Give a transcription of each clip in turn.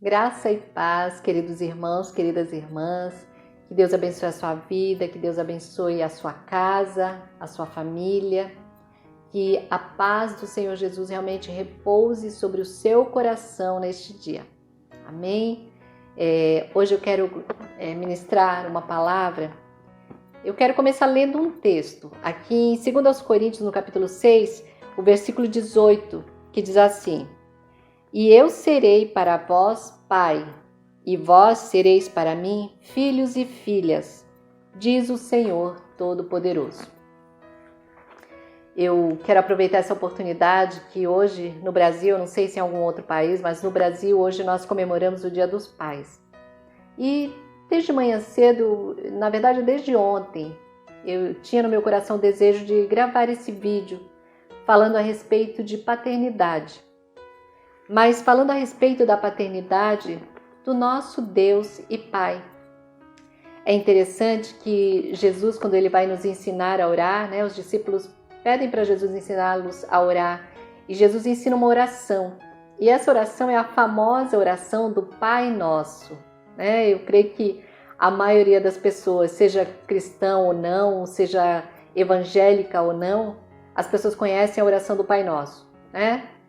Graça e paz, queridos irmãos, queridas irmãs. Que Deus abençoe a sua vida, que Deus abençoe a sua casa, a sua família. Que a paz do Senhor Jesus realmente repouse sobre o seu coração neste dia. Amém? Hoje eu quero ministrar uma palavra. Eu quero começar lendo um texto. Aqui em 2 Coríntios, no capítulo 6, o versículo 18, que diz assim: E eu serei para vós pai, e vós sereis para mim filhos e filhas, diz o Senhor Todo-Poderoso. Eu quero aproveitar essa oportunidade que hoje no Brasil, não sei se em algum outro país, mas no Brasil hoje nós comemoramos o Dia dos Pais. E desde manhã cedo, na verdade desde ontem, eu tinha no meu coração o desejo de gravar esse vídeo falando a respeito de paternidade. Mas falando a respeito da paternidade do nosso Deus e Pai. É interessante que Jesus, quando ele vai nos ensinar a orar, os discípulos pedem para Jesus ensiná-los a orar. E Jesus ensina uma oração. E essa oração é a famosa oração do Pai Nosso. Eu creio que a maioria das pessoas, seja cristão ou não, seja evangélica ou não, as pessoas conhecem a oração do Pai Nosso,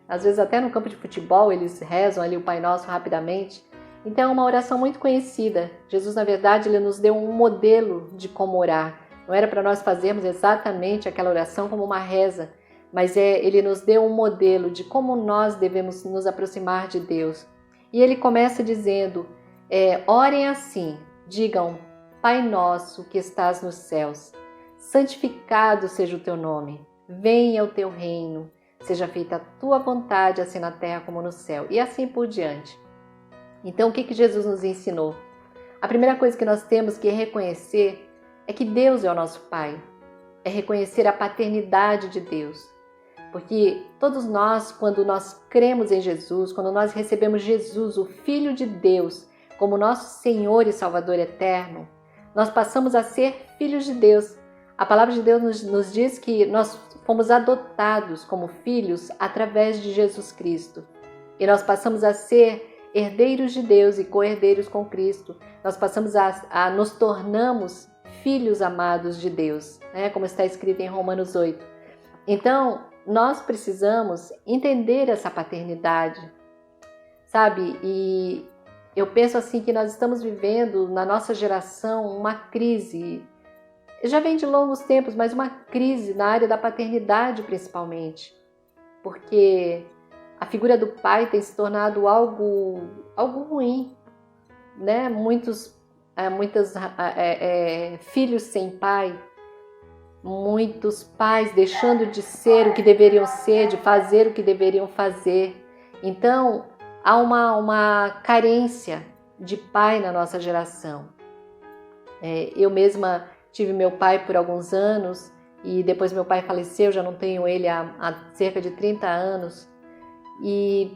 Às vezes até no campo de futebol eles rezam ali o Pai Nosso rapidamente. Então é uma oração muito conhecida. Jesus, na verdade, ele nos deu um modelo de como orar. Não era para nós fazermos exatamente aquela oração como uma reza, mas ele nos deu um modelo de como nós devemos nos aproximar de Deus. E ele começa dizendo, orem assim, digam, Pai Nosso que estás nos céus, santificado seja o teu nome, venha o teu reino, seja feita a tua vontade, assim na terra como no céu, e assim por diante. Então, o que Jesus nos ensinou? A primeira coisa que nós temos que reconhecer é que Deus é o nosso Pai. É reconhecer a paternidade de Deus. Porque todos nós, quando nós cremos em Jesus, quando nós recebemos Jesus, o Filho de Deus, como nosso Senhor e Salvador eterno, nós passamos a ser filhos de Deus. A palavra de Deus nos diz que nós fomos adotados como filhos através de Jesus Cristo. E nós passamos a ser herdeiros de Deus e co-herdeiros com Cristo. Nós passamos a nos tornamos filhos amados de Deus, como está escrito em Romanos 8. Então, nós precisamos entender essa paternidade, sabe? E eu penso assim que nós estamos vivendo na nossa geração uma crise. Já vem de longos tempos, mas uma crise na área da paternidade principalmente, porque a figura do pai tem se tornado algo ruim, Muitos filhos sem pai, muitos pais deixando de ser o que deveriam ser, de fazer o que deveriam fazer. Então, há uma carência de pai na nossa geração. Eu mesma tive meu pai por alguns anos e depois meu pai faleceu, já não tenho ele há cerca de 30 anos. E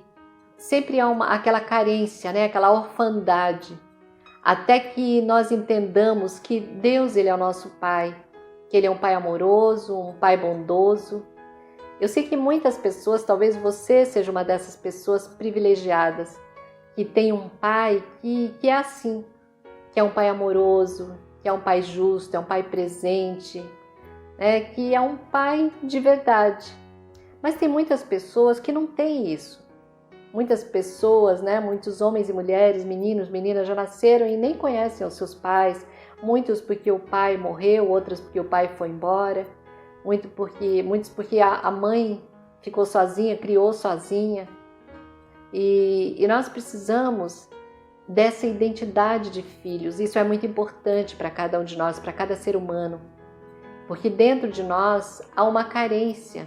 sempre há aquela carência, aquela orfandade, até que nós entendamos que Deus ele é o nosso Pai, que Ele é um Pai amoroso, um Pai bondoso. Eu sei que muitas pessoas, talvez você seja uma dessas pessoas privilegiadas, que tem um Pai que é assim, que é um Pai amoroso, que é um Pai justo, é um Pai presente, que é um Pai de verdade. Mas tem muitas pessoas que não têm isso. Muitas pessoas, muitos homens e mulheres, meninos, meninas já nasceram e nem conhecem os seus pais. Muitos porque o pai morreu, outros porque o pai foi embora. Muitos porque a mãe ficou sozinha, criou sozinha. E nós precisamos dessa identidade de filhos. Isso é muito importante para cada um de nós, para cada ser humano. Porque dentro de nós há uma carência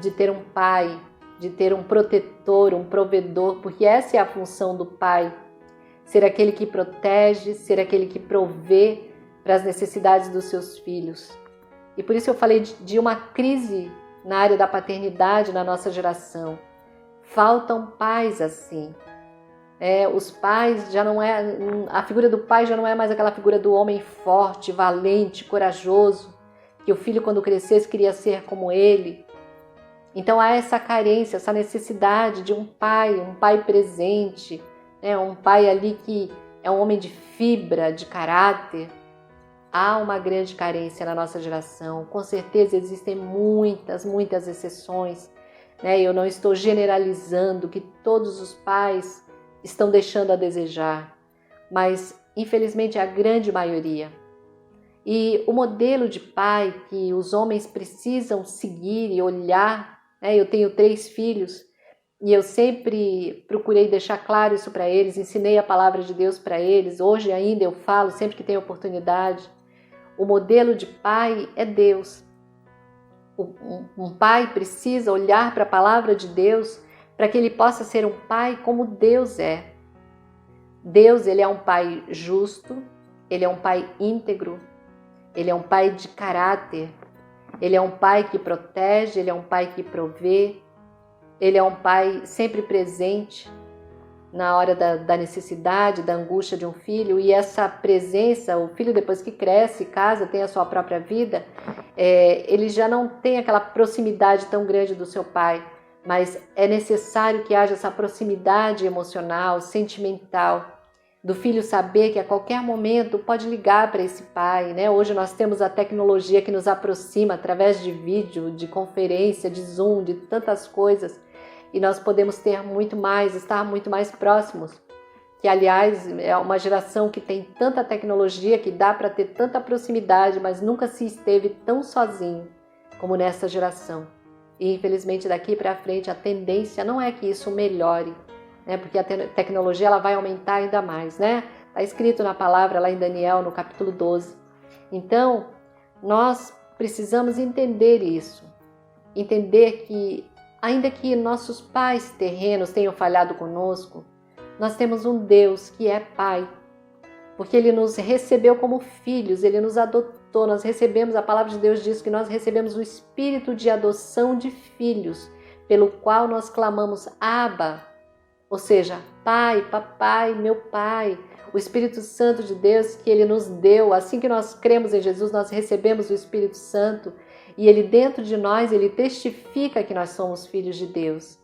de ter um pai, de ter um protetor, um provedor, porque essa é a função do pai, ser aquele que protege, ser aquele que provê para as necessidades dos seus filhos. E por isso eu falei de uma crise na área da paternidade na nossa geração. Faltam pais assim. Os pais já não a figura do pai já não é mais aquela figura do homem forte, valente, corajoso, que o filho quando crescesse queria ser como ele. Então há essa carência, essa necessidade de um pai presente, né? Um pai ali que é um homem de fibra, de caráter. Há uma grande carência na nossa geração. Com certeza existem muitas exceções, né? Eu não estou generalizando que todos os pais estão deixando a desejar, mas infelizmente a grande maioria. E o modelo de pai que os homens precisam seguir e olhar, né? Eu tenho 3 filhos e eu sempre procurei deixar claro isso para eles, ensinei a palavra de Deus para eles, hoje ainda eu falo sempre que tenho oportunidade. O modelo de pai é Deus. Um pai precisa olhar para a palavra de Deus para que ele possa ser um pai como Deus é. Deus, ele é um pai justo, ele é um pai íntegro, ele é um pai de caráter, ele é um pai que protege, ele é um pai que provê, ele é um pai sempre presente na hora da necessidade, da angústia de um filho. E essa presença, o filho depois que cresce, casa, tem a sua própria vida, ele já não tem aquela proximidade tão grande do seu pai, mas é necessário que haja essa proximidade emocional, sentimental, do filho saber que a qualquer momento pode ligar para esse pai, né? Hoje nós temos a tecnologia que nos aproxima através de vídeo, de conferência, de Zoom, de tantas coisas, e nós podemos ter muito mais, estar muito mais próximos. Que, aliás, é uma geração que tem tanta tecnologia que dá para ter tanta proximidade, mas nunca se esteve tão sozinho como nessa geração. E, infelizmente, daqui para frente, a tendência não é que isso melhore, né? Porque a tecnologia ela vai aumentar ainda mais, né? Está escrito na palavra lá em Daniel, no capítulo 12. Então, nós precisamos entender isso. Entender que, ainda que nossos pais terrenos tenham falhado conosco, nós temos um Deus que é Pai, porque Ele nos recebeu como filhos, Ele nos adotou, nós recebemos, a palavra de Deus diz que nós recebemos o espírito de adoção de filhos, pelo qual nós clamamos Abba, ou seja, Pai, Papai, meu Pai. O Espírito Santo de Deus que Ele nos deu, assim que nós cremos em Jesus, nós recebemos o Espírito Santo, e Ele dentro de nós, Ele testifica que nós somos filhos de Deus.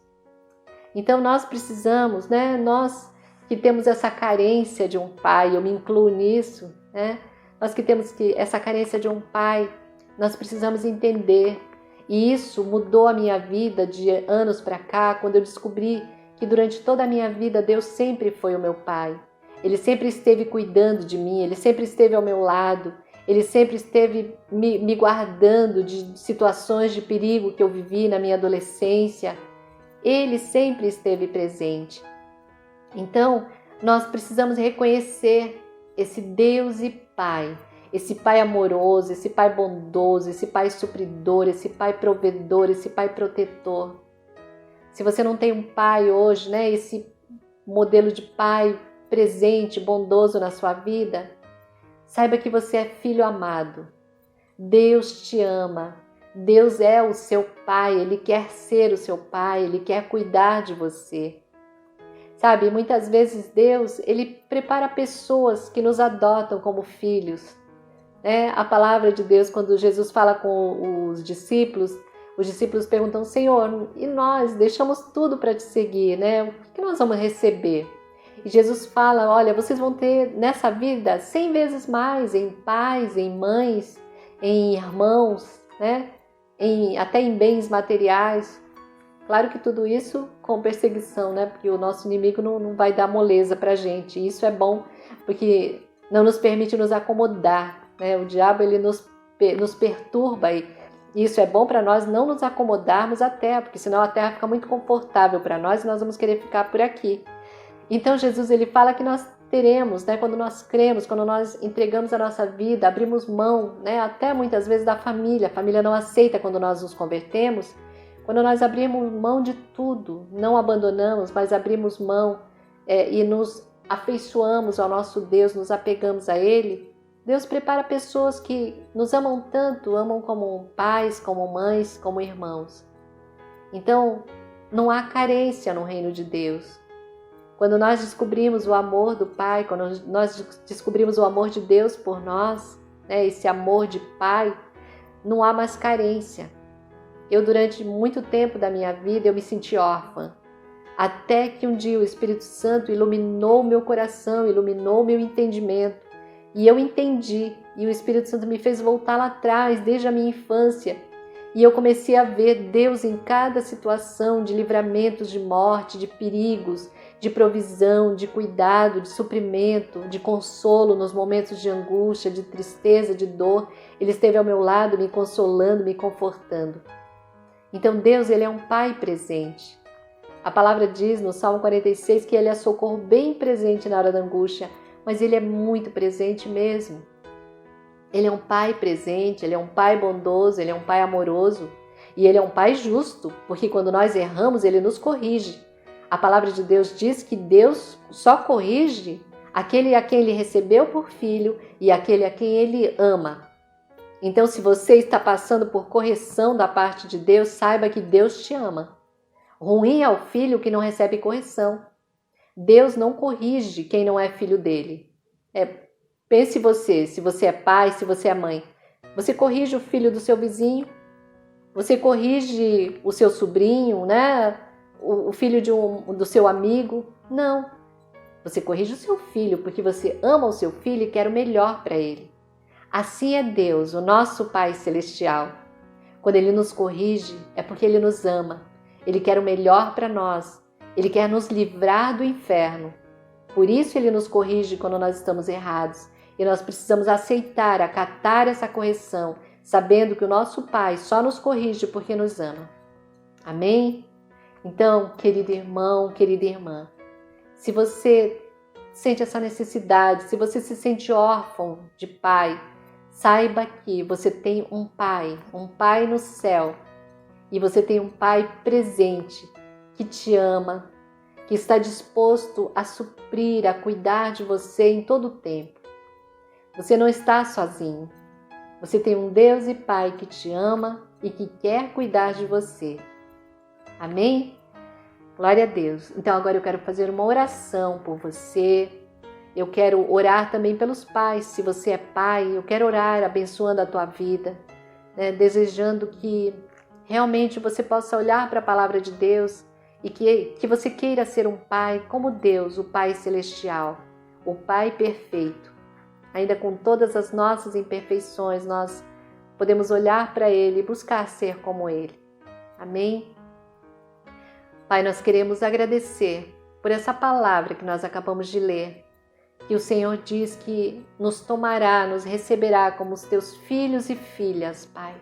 Então nós precisamos, né? Nós que temos essa carência de um pai, eu me incluo nisso, né? Nós que temos essa carência de um pai, nós precisamos entender. E isso mudou a minha vida de anos para cá, quando eu descobri que durante toda a minha vida Deus sempre foi o meu pai. Ele sempre esteve cuidando de mim, Ele sempre esteve ao meu lado, Ele sempre esteve me guardando de situações de perigo que eu vivi na minha adolescência. Ele sempre esteve presente. Então, nós precisamos reconhecer esse Deus e Pai, esse Pai amoroso, esse Pai bondoso, esse Pai supridor, esse Pai provedor, esse Pai protetor. Se você não tem um pai hoje, né, esse modelo de pai presente, bondoso na sua vida, saiba que você é filho amado. Deus te ama. Deus é o seu pai, Ele quer ser o seu pai, Ele quer cuidar de você. Sabe, muitas vezes Deus, Ele prepara pessoas que nos adotam como filhos. Né? A palavra de Deus, quando Jesus fala com os discípulos perguntam, Senhor, e nós deixamos tudo para te seguir, né? O que nós vamos receber? E Jesus fala, olha, vocês vão ter nessa vida 100 vezes mais em pais, em mães, em irmãos, né? Até em bens materiais. Claro que tudo isso com perseguição, né? Porque o nosso inimigo não vai dar moleza pra gente. E isso é bom, porque não nos permite nos acomodar, né? O diabo, ele nos perturba e isso é bom para nós não nos acomodarmos à terra, porque senão a terra fica muito confortável para nós e nós vamos querer ficar por aqui. Então Jesus, ele fala que nós teremos, né? Quando nós cremos, quando nós entregamos a nossa vida, abrimos mão, né? Até muitas vezes da família. A família não aceita quando nós nos convertemos. Quando nós abrimos mão de tudo, não abandonamos, mas abrimos mão e nos afeiçoamos ao nosso Deus, nos apegamos a Ele, Deus prepara pessoas que nos amam tanto, amam como pais, como mães, como irmãos. Então, não há carência no reino de Deus. Quando nós descobrimos o amor do Pai, quando nós descobrimos o amor de Deus por nós, né, esse amor de Pai, não há mais carência. Eu, durante muito tempo da minha vida, eu me senti órfã. até que um dia o Espírito Santo iluminou o meu coração, iluminou o meu entendimento, e eu entendi, e o Espírito Santo me fez voltar lá atrás, desde a minha infância, e eu comecei a ver Deus em cada situação de livramentos de morte, de perigos, de provisão, de cuidado, de suprimento, de consolo nos momentos de angústia, de tristeza, de dor. Ele esteve ao meu lado, me consolando, me confortando. Então Deus, Ele é um Pai presente. A palavra diz no Salmo 46 que Ele é socorro bem presente na hora da angústia, mas Ele é muito presente mesmo. Ele é um Pai presente, Ele é um Pai bondoso, Ele é um Pai amoroso e Ele é um Pai justo, porque quando nós erramos, Ele nos corrige. A palavra de Deus diz que Deus só corrige aquele a quem Ele recebeu por filho e aquele a quem Ele ama. Então, se você está passando por correção da parte de Deus, saiba que Deus te ama. Ruim é o filho que não recebe correção. Deus não corrige quem não é filho dele. Pense você, se você é pai, se você é mãe. Você corrige o filho do seu vizinho? Você corrige o seu sobrinho, né? O filho do seu amigo? Não. Você corrige o seu filho porque você ama o seu filho e quer o melhor para ele. Assim é Deus, o nosso Pai Celestial. Quando Ele nos corrige, é porque Ele nos ama. Ele quer o melhor para nós. Ele quer nos livrar do inferno. Por isso Ele nos corrige quando nós estamos errados. E nós precisamos aceitar, acatar essa correção, sabendo que o nosso Pai só nos corrige porque nos ama. Amém? Então, querido irmão, querida irmã, se você sente essa necessidade, se você se sente órfão de pai, saiba que você tem um pai no céu, e você tem um pai presente que te ama, que está disposto a suprir, a cuidar de você em todo o tempo. Você não está sozinho. Você tem um Deus e Pai que te ama e que quer cuidar de você. Amém? Glória a Deus. Então agora eu quero fazer uma oração por você. Eu quero orar também pelos pais. Se você é pai, eu quero orar abençoando a tua vida, né? Desejando que realmente você possa olhar para a palavra de Deus e que você queira ser um pai como Deus, o Pai Celestial, o Pai perfeito. Ainda com todas as nossas imperfeições, nós podemos olhar para Ele e buscar ser como Ele. Amém? Pai, nós queremos agradecer por essa palavra que nós acabamos de ler, que o Senhor diz que nos tomará, nos receberá como os teus filhos e filhas, Pai.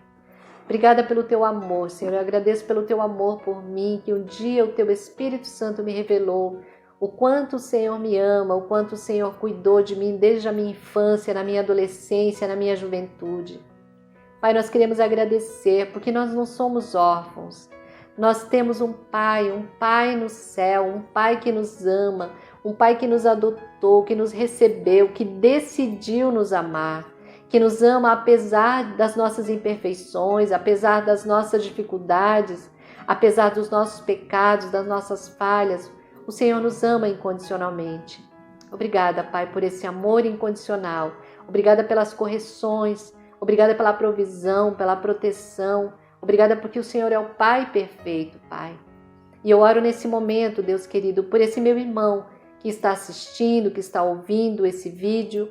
Obrigada pelo teu amor, Senhor. Eu agradeço pelo teu amor por mim, que um dia o teu Espírito Santo me revelou o quanto o Senhor me ama, o quanto o Senhor cuidou de mim desde a minha infância, na minha adolescência, na minha juventude. Pai, nós queremos agradecer porque nós não somos órfãos. Nós temos um Pai no céu, um Pai que nos ama, um Pai que nos adotou, que nos recebeu, que decidiu nos amar, que nos ama apesar das nossas imperfeições, apesar das nossas dificuldades, apesar dos nossos pecados, das nossas falhas. O Senhor nos ama incondicionalmente. Obrigada, Pai, por esse amor incondicional. Obrigada pelas correções. Obrigada pela provisão, pela proteção. Obrigada porque o Senhor é o Pai perfeito, Pai. E eu oro nesse momento, Deus querido, por esse meu irmão que está assistindo, que está ouvindo esse vídeo.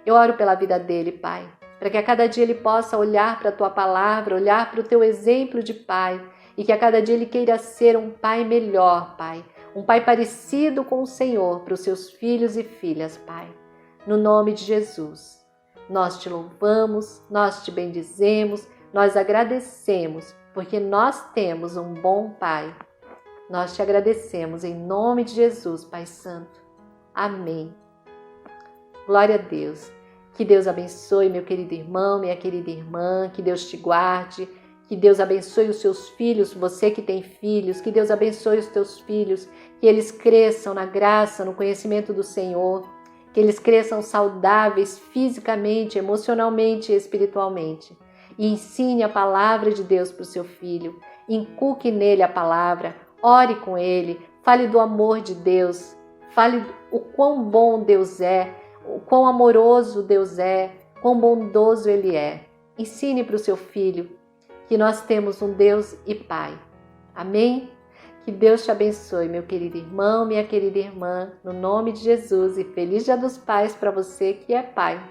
Eu oro pela vida dele, Pai, para que a cada dia ele possa olhar para a Tua palavra, olhar para o Teu exemplo de Pai e que a cada dia ele queira ser um Pai melhor, Pai. Um Pai parecido com o Senhor para os seus filhos e filhas, Pai. No nome de Jesus, nós te louvamos, nós te bendizemos, nós agradecemos, porque nós temos um bom Pai. Nós te agradecemos em nome de Jesus, Pai Santo. Amém. Glória a Deus. Que Deus abençoe meu querido irmão, minha querida irmã, que Deus te guarde, que Deus abençoe os seus filhos, você que tem filhos, que Deus abençoe os teus filhos, que eles cresçam na graça, no conhecimento do Senhor, que eles cresçam saudáveis fisicamente, emocionalmente e espiritualmente. E ensine a palavra de Deus para o seu filho, inculque nele a palavra, ore com ele, fale do amor de Deus, fale o quão bom Deus é, o quão amoroso Deus é, quão bondoso Ele é. Ensine para o seu filho que nós temos um Deus e Pai. Amém? Que Deus te abençoe, meu querido irmão, minha querida irmã, no nome de Jesus, e feliz Dia dos Pais para você que é pai.